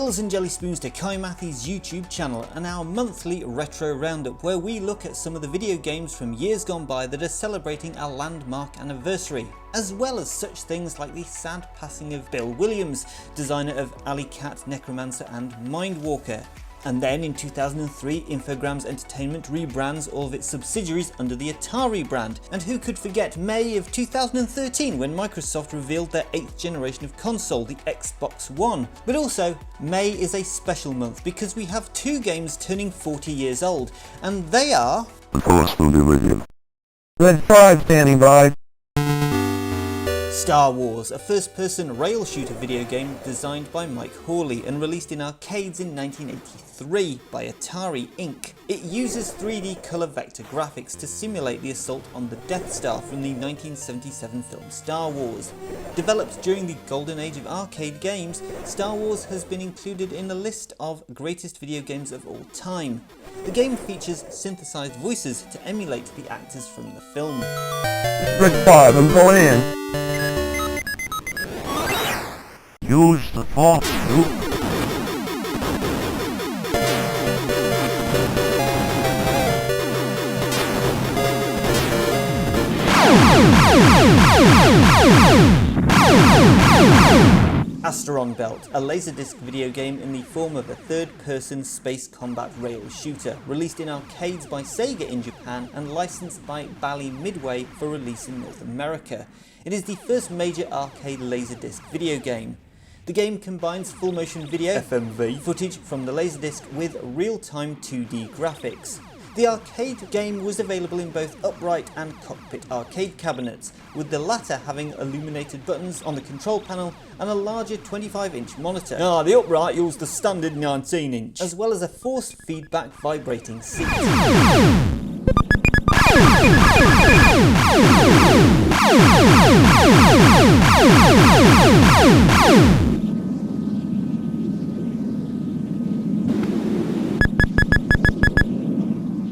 Ladles and Jelly Spoons to Kohigh Mathy's YouTube channel and our monthly retro roundup, where we look at some of the video games from years gone by that are celebrating our landmark anniversary, as well as such things like the sad passing of Bill Williams, designer of Alley Cat, Necromancer and Mindwalker. And then in 2003, Infogrames Entertainment rebrands all of its subsidiaries under the Atari brand. And who could forget May of 2013 when Microsoft revealed their 8th generation of console, the Xbox One. But also, May is a special month because we have two games turning 40 years old, and they are... Red 5 standing by. Star Wars, a first-person rail shooter video game designed by Mike Hawley and released in arcades in 1983 by Atari Inc. It uses 3D colour vector graphics to simulate the assault on the Death Star from the 1977 film Star Wars. Developed during the golden age of arcade games, Star Wars has been included in a list of greatest video games of all time. The game features synthesized voices to emulate the actors from the film. Red 5, I'm going in. Use the force. Asteron Belt, a laserdisc video game in the form of a third-person space combat rail shooter, released in arcades by Sega in Japan and licensed by Bally Midway for release in North America. It is the first major arcade laserdisc video game. The game combines full-motion video (FMV) footage from the laserdisc with real-time 2D graphics. The arcade game was available in both upright and cockpit arcade cabinets, with the latter having illuminated buttons on the control panel and a larger 25-inch monitor. The upright used the standard 19-inch, as well as a force feedback vibrating seat.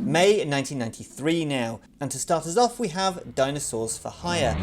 May 1993 now, and to start us off we have Dinosaurs for Hire.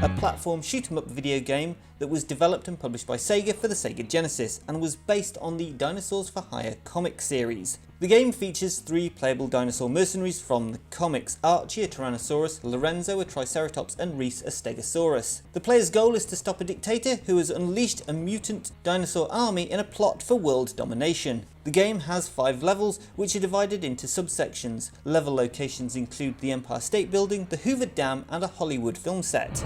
A platform shoot-'em-up video game that was developed and published by Sega for the Sega Genesis and was based on the Dinosaurs for Hire comic series. The game features 3 playable dinosaur mercenaries from the comics: Archie, a Tyrannosaurus, Lorenzo, a Triceratops, and Reese, a Stegosaurus. The player's goal is to stop a dictator who has unleashed a mutant dinosaur army in a plot for world domination. The game has 5 levels, which are divided into subsections. Level locations include the Empire State Building, the Hoover Dam, and a Hollywood film set.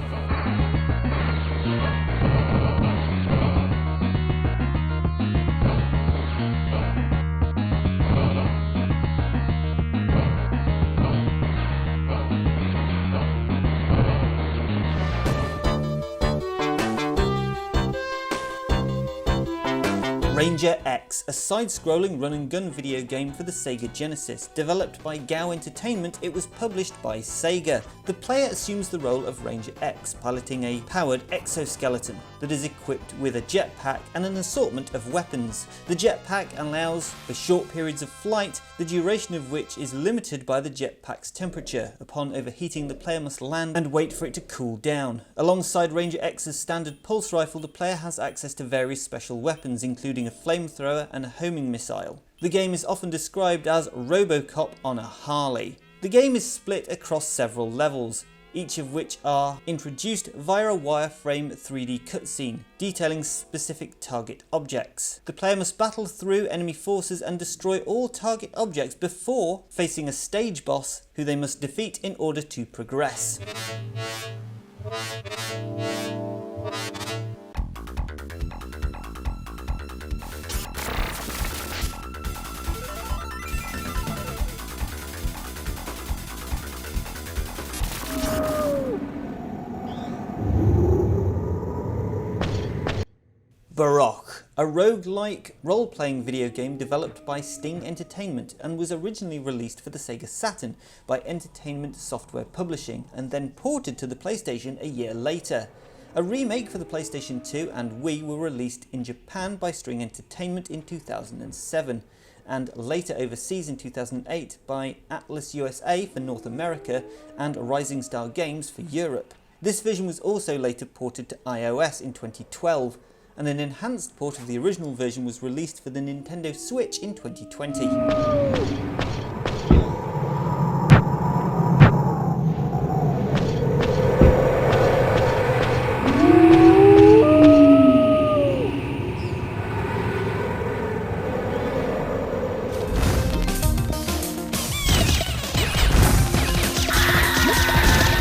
Ranger X, a side-scrolling run-and-gun video game for the Sega Genesis. Developed by GAO Entertainment, it was published by Sega. The player assumes the role of Ranger X, piloting a powered exoskeleton that is equipped with a jetpack and an assortment of weapons. The jetpack allows for short periods of flight, the duration of which is limited by the jetpack's temperature. Upon overheating, the player must land and wait for it to cool down. Alongside Ranger X's standard pulse rifle, the player has access to various special weapons, including a flamethrower and a homing missile. The game is often described as RoboCop on a Harley. The game is split across several levels, each of which are introduced via a wireframe 3D cutscene detailing specific target objects. The player must battle through enemy forces and destroy all target objects before facing a stage boss who they must defeat in order to progress. Baroque, a roguelike role-playing video game developed by Sting Entertainment and was originally released for the Sega Saturn by Entertainment Software Publishing and then ported to the PlayStation a year later. A remake for the PlayStation 2 and Wii were released in Japan by Sting Entertainment in 2007. and later overseas in 2008 by Atlas USA for North America and Rising Star Games for Europe. This version was also later ported to iOS in 2012, and an enhanced port of the original version was released for the Nintendo Switch in 2020.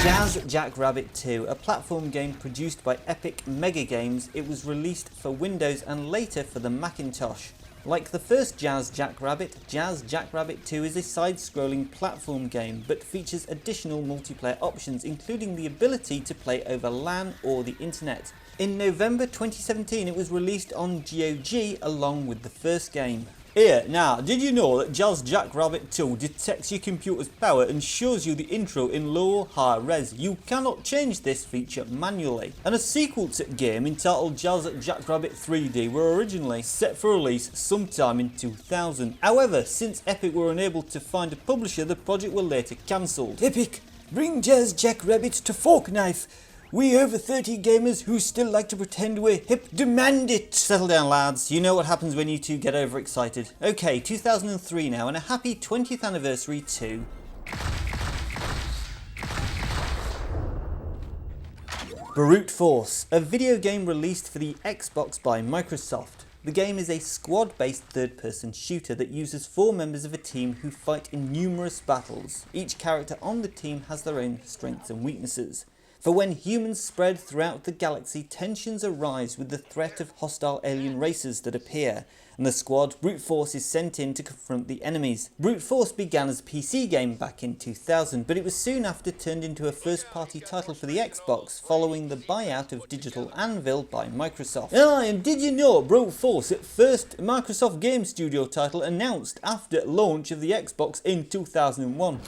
Jazz Jackrabbit 2, a platform game produced by Epic Mega Games, it was released for Windows and later for the Macintosh. Like the first Jazz Jackrabbit 2 is a side-scrolling platform game, but features additional multiplayer options, including the ability to play over LAN or the internet. In November 2017 it was released on GOG along with the first game. Here, now, did you know that Jazz Jackrabbit 2 detects your computer's power and shows you the intro in low high res? You cannot change this feature manually. And a sequel to the game entitled Jazz Jackrabbit 3D were originally set for release sometime in 2000. However, since Epic were unable to find a publisher, the project were later cancelled. Epic, bring Jazz Jackrabbit to Fork Knife. We over 30 gamers who still like to pretend we're hip demand it! Settle down lads, you know what happens when you two get overexcited. Okay, 2003 now, and a happy 20th anniversary to... Brute Force, a video game released for the Xbox by Microsoft. The game is a squad-based third-person shooter that uses 4 members of a team who fight in numerous battles. Each character on the team has their own strengths and weaknesses. For when humans spread throughout the galaxy, tensions arise with the threat of hostile alien races that appear, and the squad, Brute Force, is sent in to confront the enemies. Brute Force began as a PC game back in 2000, but it was soon after turned into a first-party title for the Xbox, following the buyout of Digital Anvil by Microsoft. And did you know Brute Force, at first Microsoft Game Studio title announced after launch of the Xbox in 2001.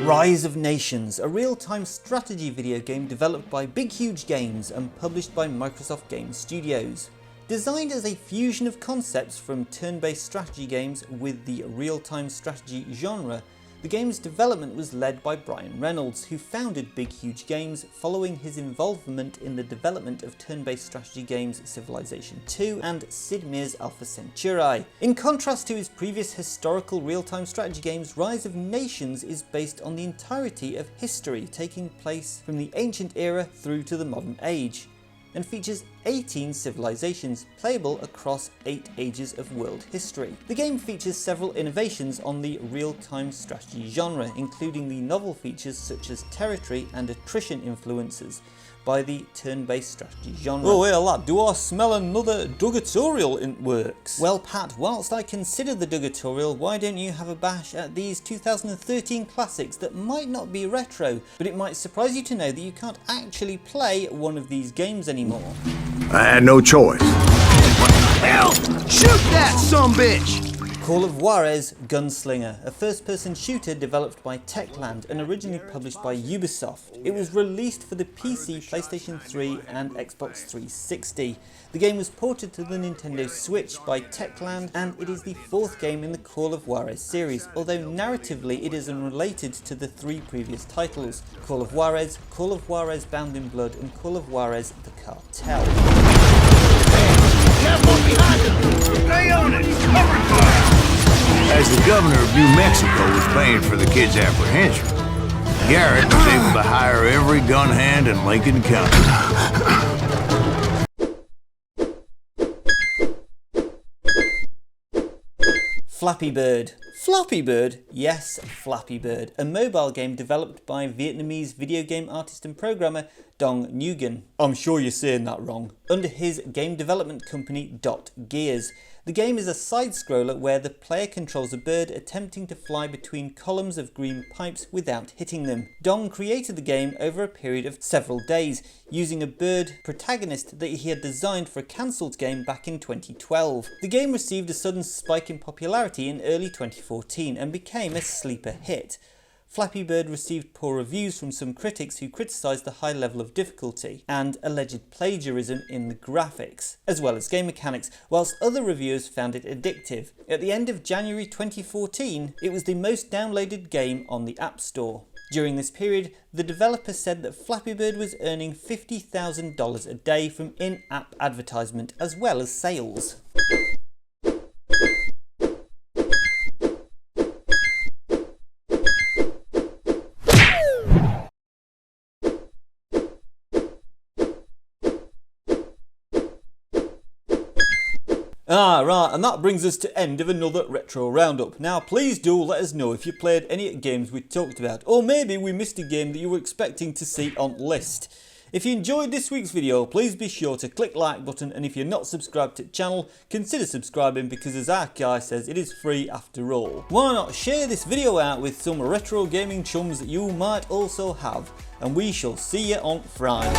Rise of Nations, a real-time strategy video game developed by Big Huge Games and published by Microsoft Game Studios. Designed as a fusion of concepts from turn-based strategy games with the real-time strategy genre, the game's development was led by Brian Reynolds, who founded Big Huge Games following his involvement in the development of turn-based strategy games Civilization II and Sid Meier's Alpha Centauri. In contrast to his previous historical real-time strategy games, Rise of Nations is based on the entirety of history, taking place from the ancient era through to the modern age, and features 18 civilizations playable across 8 ages of world history. The game features several innovations on the real-time strategy genre, including the novel features such as territory and attrition influences by the turn-based strategy genre. Oh hey lad, do I smell another dugatorial in works? Well Pat, whilst I consider the dugatorial, why don't you have a bash at these 2013 classics that might not be retro, but it might surprise you to know that you can't actually play one of these games anymore. I had no choice. Hell, shoot that sumbitch! Call of Juarez Gunslinger, a first-person shooter developed by Techland and originally published by Ubisoft. It was released for the PC, PlayStation 3 and Xbox 360. The game was ported to the Nintendo Switch by Techland, and it is the 4th game in the Call of Juarez series, although narratively it is unrelated to the 3 previous titles: Call of Juarez Bound in Blood, and Call of Juarez The Cartel. Stay on it! Cover fire! As the governor of New Mexico was paying for the kid's apprehension, Garrett was able to hire every gun hand in Lincoln County. Flappy Bird. Flappy Bird? Yes, Flappy Bird, a mobile game developed by Vietnamese video game artist and programmer Dong Nguyen. I'm sure you're saying that wrong. Under his game development company Dot Gears. The game is a side-scroller where the player controls a bird attempting to fly between columns of green pipes without hitting them. Dong created the game over a period of several days, using a bird protagonist that he had designed for a cancelled game back in 2012. The game received a sudden spike in popularity in early 2014 and became a sleeper hit. Flappy Bird received poor reviews from some critics who criticised the high level of difficulty and alleged plagiarism in the graphics, as well as game mechanics, whilst other reviewers found it addictive. At the end of January 2014, it was the most downloaded game on the App Store. During this period, the developer said that Flappy Bird was earning $50,000 a day from in-app advertisement as well as sales. Right, and that brings us to end of another retro roundup. Now please do let us know if you played any games we talked about, or maybe we missed a game that you were expecting to see on the list. If you enjoyed this week's video, please be sure to click the like button, and if you're not subscribed to the channel, consider subscribing because, as our guy says, it is free after all. Why not share this video out with some retro gaming chums that you might also have, and we shall see you on Friday.